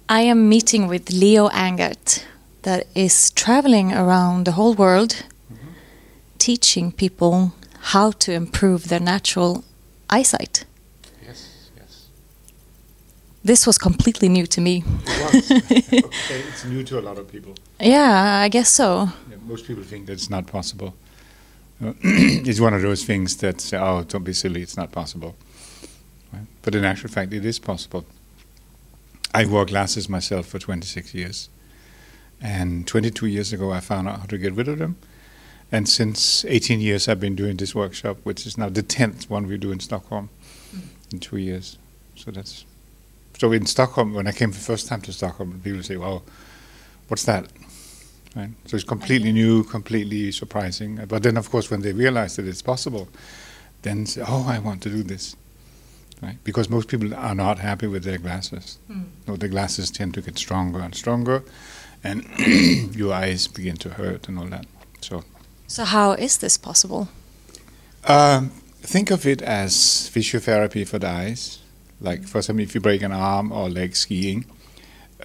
I am meeting with Leo Angert, that is traveling around the whole world, teaching people how to improve their natural eyesight. Yes, yes. This was completely new to me. It was. Okay, it's new to a lot of people. Yeah, I guess so. Yeah, most people think that's not possible. It's one of those things that say, oh, don't be silly, it's not possible. Right? But in actual fact, it is possible. I wore glasses myself for 26 years. And 22 years ago, I found out how to get rid of them. And since 18 years, I've been doing this workshop, which is now the 10th one we do in Stockholm in 2 years. So in Stockholm, when I came the first time to Stockholm, people say, well, what's that? Right? So it's completely new, completely surprising. But then, of course, when they realize that it's possible, then say, oh, I want to do this. Right? Because most people are not happy with their glasses. No, the glasses tend to get stronger and stronger, and your eyes begin to hurt and all that. So how is this possible? Think of it as physiotherapy for the eyes. Like, for example, if you break an arm or leg skiing,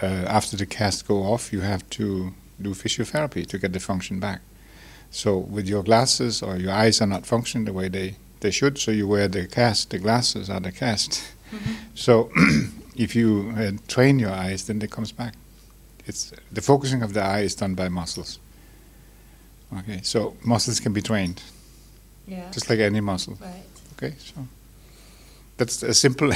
after the cast go off, you have to do physiotherapy to get the function back. So with your glasses, or your eyes are not functioning the way they should, so you wear the cast. The glasses are the cast. So if you train your eyes, then it comes back. It's the focusing of the eye is done by muscles. Okay, so muscles can be trained, just like any muscle. Right. Okay, so that's a simple.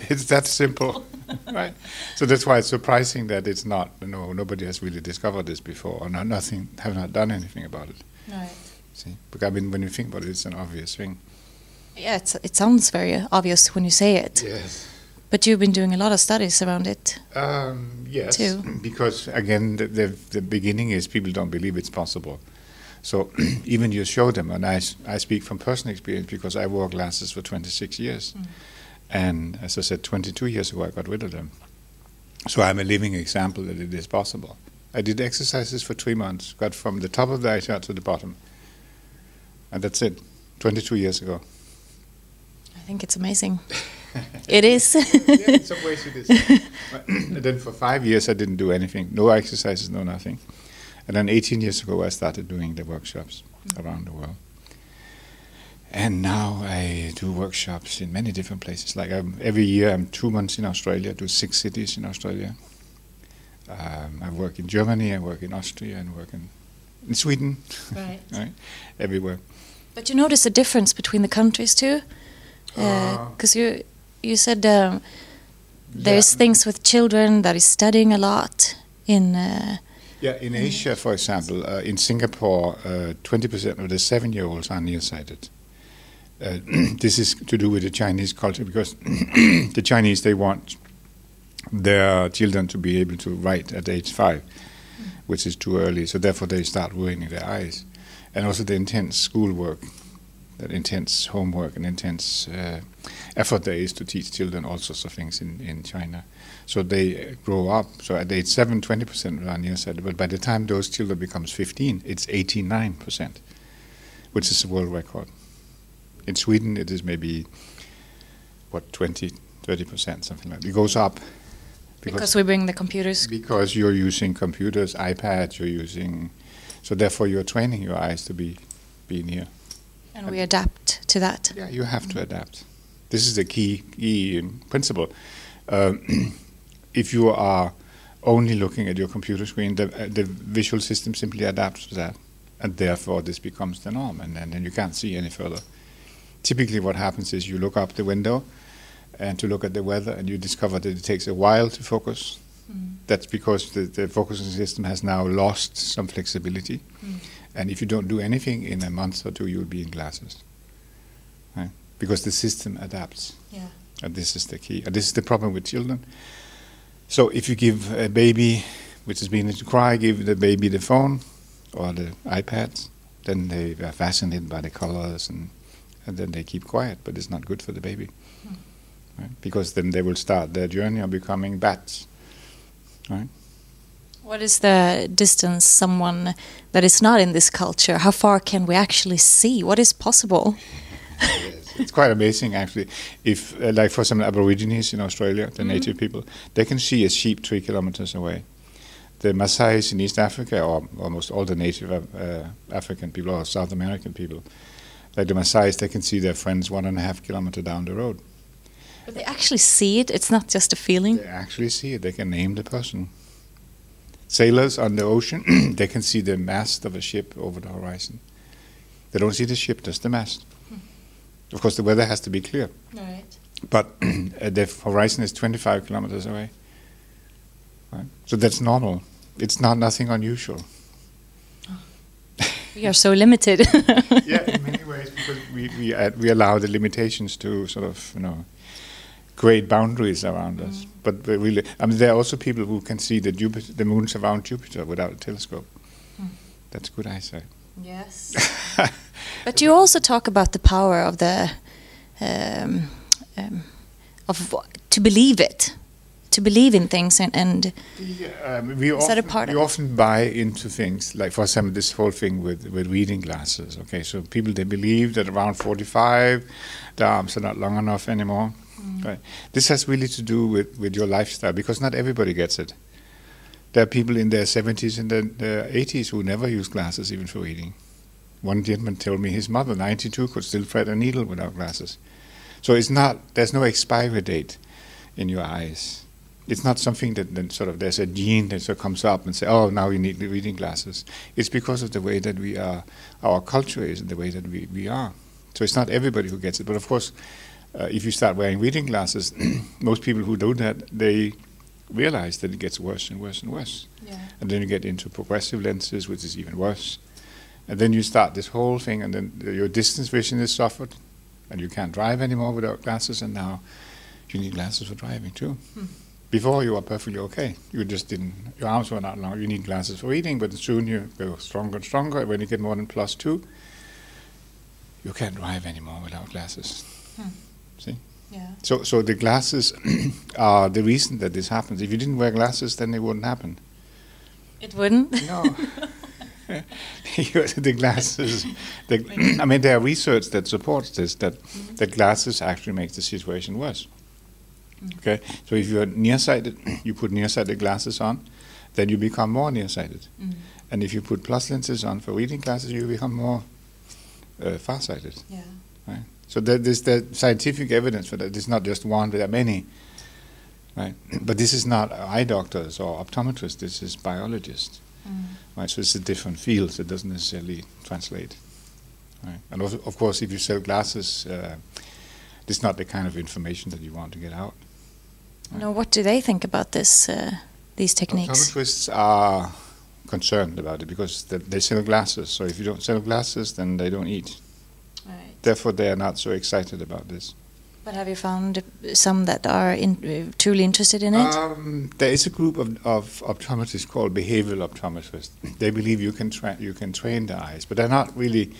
It's that simple, right? So that's why it's surprising that it's not. Nobody has really discovered this before, or have not done anything about it. Right. See, because I mean, when you think about it, it's an obvious thing. Yeah, it sounds very obvious when you say it. Yes. But you've been doing a lot of studies around it. Yes, too. Because again, the beginning is people don't believe it's possible. So even you show them, and I speak from personal experience because I wore glasses for 26 years. And as I said, 22 years ago I got rid of them. So I'm a living example that it is possible. I did exercises for 3 months, got from the top of the eye shot to the bottom. And that's it, 22 years ago. I think it's amazing. It is. Yeah, in some ways it is. And then for 5 years I didn't do anything, no exercises, no nothing. And then 18 years ago I started doing the workshops around the world. And now I do workshops in many different places. Like every year I'm 2 months in Australia, do 6 cities in Australia. I work in Germany, I work in Austria, and work in Sweden, right? Everywhere. But you notice a difference between the countries too? Because you said there's things with children that is studying a lot in... in Asia, for example, in Singapore, 20% of the 7-year-olds are nearsighted. This is to do with the Chinese culture, because the Chinese, they want their children to be able to write at age 5, which is too early, so therefore they start ruining their eyes. And also the intense schoolwork, that intense homework and intense effort there is to teach children all sorts of things in China. So they grow up, so at age 7, 20% are nearsighted, but by the time those children becomes 15, it's 89%, which is a world record. In Sweden, it is maybe, 20, 30%, something like that. It goes up. Because we bring the computers? Because you're using computers, iPads, so therefore you're training your eyes to be near. And we adapt to that. Yeah, you have to adapt. This is the key principle. If you are only looking at your computer screen, the visual system simply adapts to that, and therefore this becomes the norm, and then you can't see any further. Typically what happens is you look up the window and to look at the weather, and you discover that it takes a while to focus. That's because the focusing system has now lost some flexibility. And if you don't do anything, in a month or 2, you'll be in glasses. Right? Because the system adapts. Yeah. And this is the key. And this is the problem with children. So if you give a baby which is beginning to cry, give the baby the phone or the iPad, then they are fascinated by the colors and then they keep quiet, but it's not good for the baby. Right? Because then they will start their journey of becoming bats. Right? What is the distance someone that is not in this culture, how far can we actually see? What is possible? Yes. It's quite amazing, actually. If, like, for some Aborigines in Australia, the native people, they can see a sheep 3 kilometers away. The Maasais in East Africa, or almost all the native African people, or South American people, like the Maasais, they can see their friends 1.5 kilometers down the road. But they actually see it. It's not just a feeling. They actually see it. They can name the person. Sailors on the ocean, they can see the mast of a ship over the horizon. They don't see the ship, just the mast. Of course, the weather has to be clear. Right. But the horizon is 25 kilometers away. Right? So that's normal. It's nothing unusual. We are so limited. Yeah, in many ways, because we allow the limitations to sort of, create boundaries around us. But really, I mean, there are also people who can see the moons around Jupiter without a telescope. That's good eyesight. Yes. But you also talk about the power of to believe it, to believe in things, and we is that a part of it? often buy into things, like, for example, this whole thing with reading glasses. Okay, so people, they believe that around 45, the arms are not long enough anymore. Right. This has really to do with your lifestyle, because not everybody gets it. There are people in their 70s and their 80s who never use glasses even for reading. One gentleman told me his mother, 92, could still thread a needle without glasses. So there's no expiry date in your eyes. It's not something that sort of, there's a gene that sort of comes up and say, oh, now you need the reading glasses. It's because of the way that we are, our culture is, and the way that we are. So it's not everybody who gets it. But of course, if you start wearing reading glasses, most people who do that, they realize that it gets worse and worse and worse. Yeah. And then you get into progressive lenses, which is even worse. And then you start this whole thing, and then your distance vision is suffered, and you can't drive anymore without glasses, and now you need glasses for driving too. Before, you were perfectly okay. You just didn't, your arms were not long. You need glasses for reading, but soon you go stronger and stronger. When you get more than +2, you can't drive anymore without glasses. See? Yeah. So the glasses are the reason that this happens. If you didn't wear glasses, then it wouldn't happen. It wouldn't? No. The glasses, I mean, there are research that supports this, that glasses actually make the situation worse. Okay, so if you're nearsighted, you put nearsighted glasses on, then you become more nearsighted. And if you put plus lenses on for reading glasses, you become more farsighted. Yeah. Right? So there's the scientific evidence for that. It's not just one, there are many. Right? But this is not eye doctors or optometrists, this is biologists. Right? So it's a different field, so it doesn't necessarily translate. Right? And also, of course, if you sell glasses, this is not the kind of information that you want to get out. Right? No, what do they think about this, these techniques? Optometrists are concerned about it because they sell glasses. So if you don't sell glasses, then they don't eat. Right. Therefore, they are not so excited about this. But have you found some that are truly interested in it? There is a group of optometrists called behavioral optometrists. They believe you can train the eyes, but they're not ready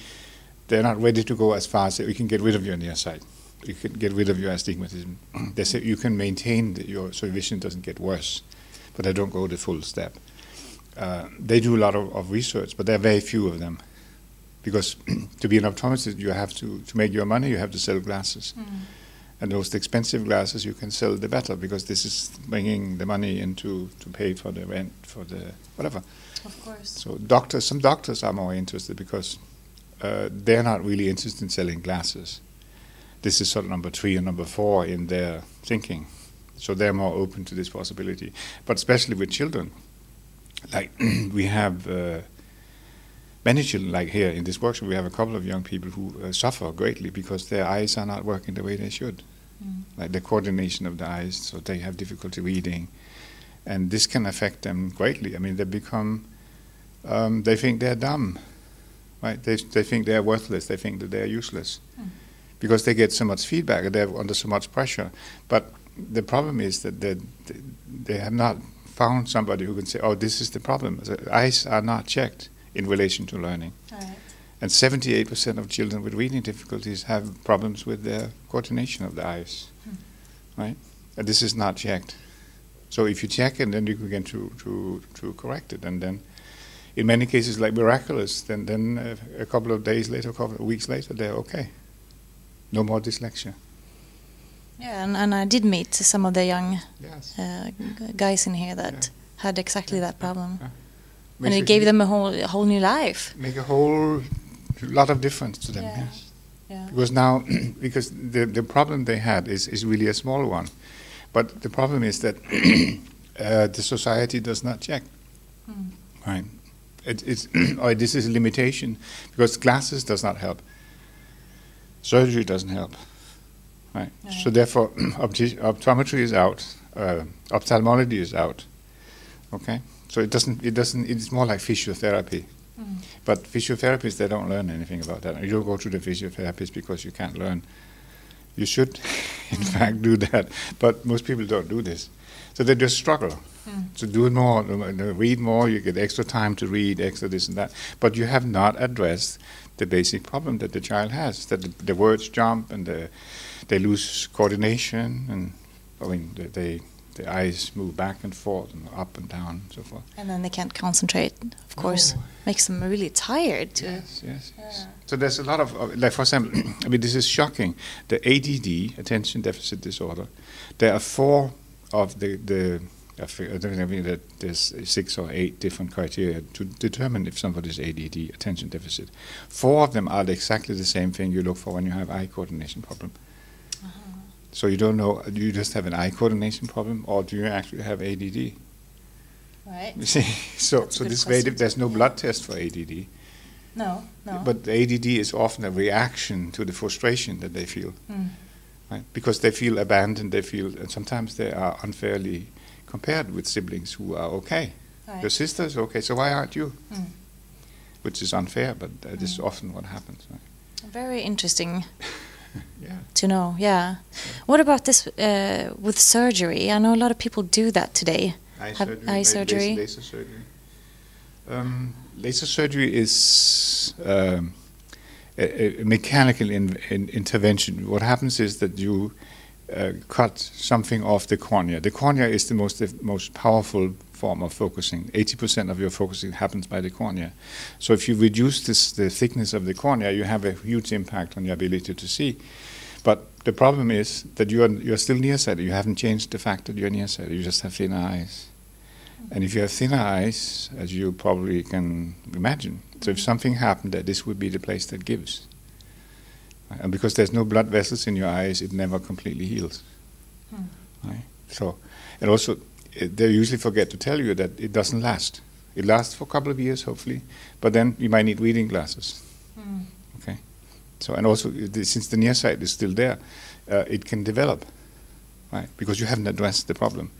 to go as far as you can get rid of your nearsight. You can get rid of your astigmatism. They say you can maintain so your vision doesn't get worse, but they don't go the full step. They do a lot of research, but there are very few of them. Because to be an optometrist, you have to make your money, you have to sell glasses. And the most expensive glasses you can sell, the better, because this is bringing the money in to pay for the rent, for the whatever. Of course. So some doctors are more interested because they're not really interested in selling glasses. This is sort of number 3 and number 4 in their thinking. So they're more open to this possibility. But especially with children, like we have many children, like here in this workshop, we have a couple of young people who suffer greatly because their eyes are not working the way they should. Like the coordination of the eyes, so they have difficulty reading. And this can affect them greatly. I mean, they become, they think they're dumb, right? They think they're worthless, they think that they're useless. Because they get so much feedback, they're under so much pressure. But the problem is that they have not found somebody who can say, oh, this is the problem. The eyes are not checked in relation to learning. Right. And 78% of children with reading difficulties have problems with their coordination of the eyes, right? And this is not checked. So if you check it, then you can begin to correct it. And then, in many cases, like miraculous, then a couple of days later, a couple of weeks later, they're okay. No more dyslexia. Yeah, and I did meet some of the young Yes. guys in here that Yeah. had exactly that problem. Yeah. And Makes it gave them a whole new life. make a whole lot of difference to them. Yeah. Yes. Yeah. Because now, because the problem they had is really a small one, but the problem is that the society does not check. Right? It's or this is a limitation because glasses does not help. Surgery doesn't help. Right. So therefore, optometry is out. Ophthalmology is out. Okay. So it doesn't. It's more like physiotherapy. But physiotherapists, they don't learn anything about that. You don't go to the physiotherapist because you can't learn. You should, in fact, do that. But most people don't do this. So they just struggle to do it more, read more, you get extra time to read, extra this and that. But you have not addressed the basic problem that the child has, that the words jump and they lose coordination, and I mean, the eyes move back and forth and up and down and so forth. And then they can't concentrate, of course. Makes them really tired. Yes. So there's a lot of, like for example, I mean, this is shocking. The ADD, attention deficit disorder, there are 4 of the I think that there's 6 or 8 different criteria to determine if somebody's ADD, attention deficit. 4 of them are exactly the same thing you look for when you have eye coordination problem. So you don't know, do you just have an eye coordination problem, or do you actually have ADD? Right. You see, so That's a good this way question. there's no blood test for ADD. No. But the ADD is often a reaction to the frustration that they feel, right? Because they feel abandoned, and sometimes they are unfairly compared with siblings who are okay. Right. Your sister's okay, so why aren't you? Which is unfair, but this is often what happens. Right? Very interesting Yeah. to know, yeah. What about this with surgery? I know a lot of people do that today. Eye surgery. Laser surgery. Laser surgery is a mechanical intervention. What happens is that you cut something off the cornea. The cornea is the most powerful form of focusing. 80% of your focusing happens by the cornea. So if you reduce the thickness of the cornea, you have a huge impact on your ability to see. But the problem is that you're still nearsighted. You haven't changed the fact that you're nearsighted. You just have thinner eyes. And if you have thinner eyes, as you probably can imagine, so if something happened, that this would be the place that gives. And because there's no blood vessels in your eyes, it never completely heals. Right? So, and also, they usually forget to tell you that it doesn't last. It lasts for a couple of years, hopefully, but then you might need reading glasses. Okay. So, and also, since the near sight is still there, it can develop, right? Because you haven't addressed the problem.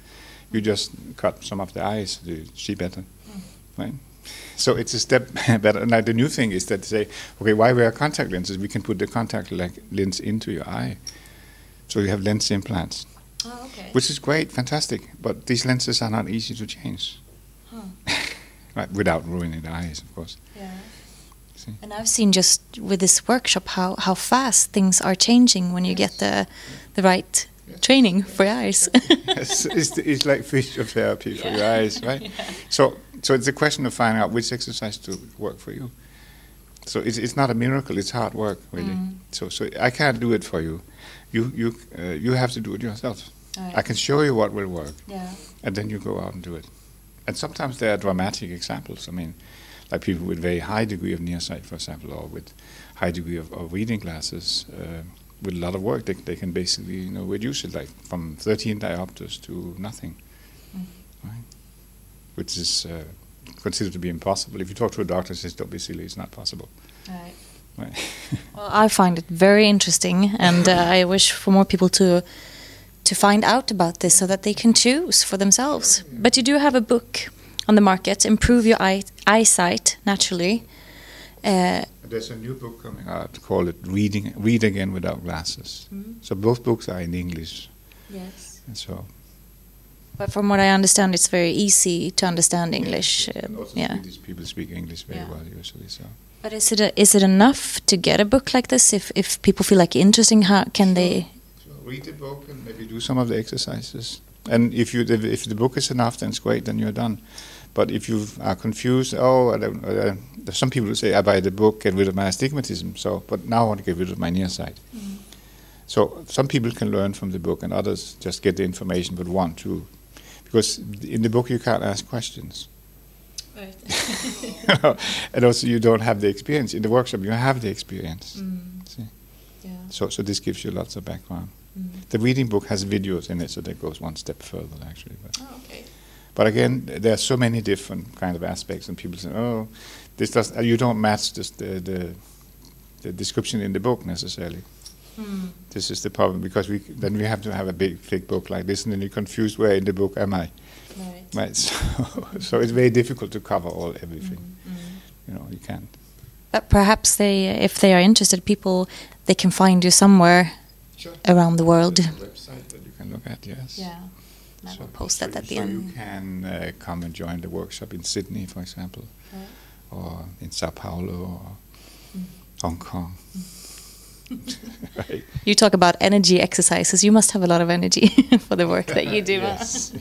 You just cut some of the eyes to see better, right? So it's a step better. Now the new thing is that they say, okay, why wear contact lenses? We can put the contact lens into your eye. So you have lens implants, which is great, fantastic. But these lenses are not easy to change, right? Without ruining the eyes, of course. Yeah. See? And I've seen just with this workshop how fast things are changing when you get the right training for your eyes. It's like physiotherapy for your eyes, right? So it's a question of finding out which exercise to work for you. So it's not a miracle; it's hard work, really. So I can't do it for you. You have to do it yourself. Right. I can show you what will work, Yeah. and then you go out and do it. And sometimes there are dramatic examples. I mean, like people with very high degree of nearsight, for example, or with high degree of reading glasses. With a lot of work, they can basically reduce it, like from 13 diopters to nothing, right? Which is considered to be impossible. If you talk to a doctor, says, "Don't be silly, it's not possible." Right. Right. Well, I find it very interesting, and I wish for more people to find out about this so that they can choose for themselves. But you do have a book on the market, Improve Your Eyesight Naturally. There's a new book coming out called Read Again Without Glasses. So both books are in English. Yes. And so. But from what I understand, it's very easy to understand English. And also Swedish people speak English very well usually. So. But is it enough to get a book like this? If people feel like interesting, how can they? So read the book and maybe do some of the exercises. And if the book is enough, then it's great. Then you're done. But if you are confused, some people will say, I buy the book, get rid of my astigmatism. But now I want to get rid of my nearsight. So some people can learn from the book, and others just get the information but want to, because in the book you can't ask questions. Right. You know, and also you don't have the experience. In the workshop you have the experience. See? Yeah. So this gives you lots of background. The reading book has videos in it, so that goes one step further actually. Okay. But again, there are so many different kind of aspects, and people say, "Oh, this does." You don't match just the description in the book necessarily. This is the problem, because then we have to have a big, thick book like this, and then you're confused. Where in the book am I? Right. So it's very difficult to cover everything. You know, you can't. But perhaps if they are interested, they can find you somewhere around the world. There's a website that you can look at. Yes. Yeah. I will post that at the end. You can come and join the workshop in Sydney, for example, or in Sao Paulo, or Hong Kong. Right. You talk about energy exercises. You must have a lot of energy for the work that you do. Yes.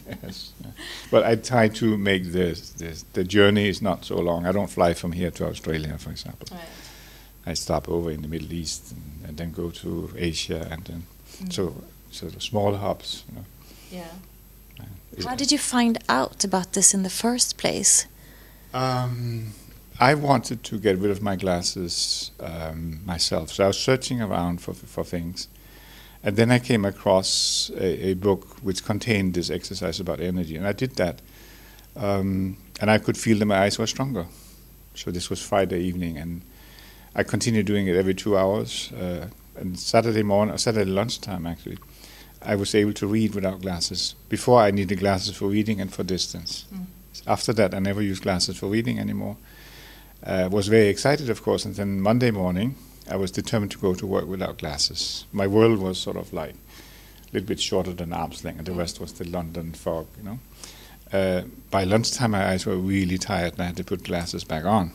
But I try to make the journey is not so long. I don't fly from here to Australia, for example. I stop over in the Middle East and then go to Asia, and then so the small hubs. You know. Yeah. How did you find out about this in the first place? I wanted to get rid of my glasses myself, so I was searching around for things, and then I came across a book which contained this exercise about energy, and I did that, and I could feel that my eyes were stronger. So this was Friday evening, and I continued doing it every 2 hours, and Saturday lunchtime actually, I was able to read without glasses. Before, I needed glasses for reading and for distance. After that, I never used glasses for reading anymore. Was very excited, of course, and then Monday morning, I was determined to go to work without glasses. My world was sort of like a little bit shorter than arm's length, and the rest was the London fog, you know. By lunchtime, my eyes were really tired, and I had to put glasses back on.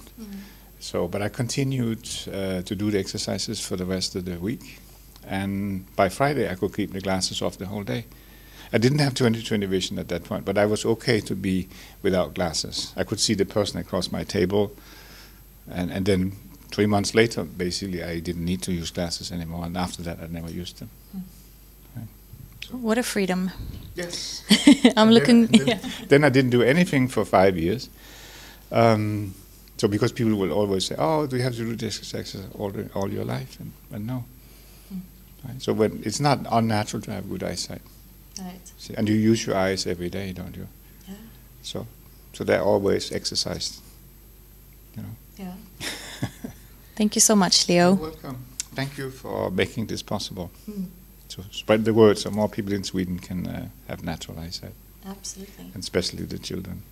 But I continued to do the exercises for the rest of the week. And by Friday, I could keep the glasses off the whole day. I didn't have 20/20 vision at that point, but I was okay to be without glasses. I could see the person across my table, and then 3 months later, basically, I didn't need to use glasses anymore, and after that, I never used them. Right. So. What a freedom. Yes. I'm looking... Then I didn't do anything for 5 years. So because people will always say, "Oh, do you have to do this exercise all your life?" And no. Right? So when it's not unnatural to have good eyesight. Right. See, and you use your eyes every day, don't you? Yeah. So they're always exercised. You know. Yeah. Thank you so much, Leo. You're welcome. Thank you for making this possible. To spread the word so more people in Sweden can have natural eyesight. Absolutely. And especially the children.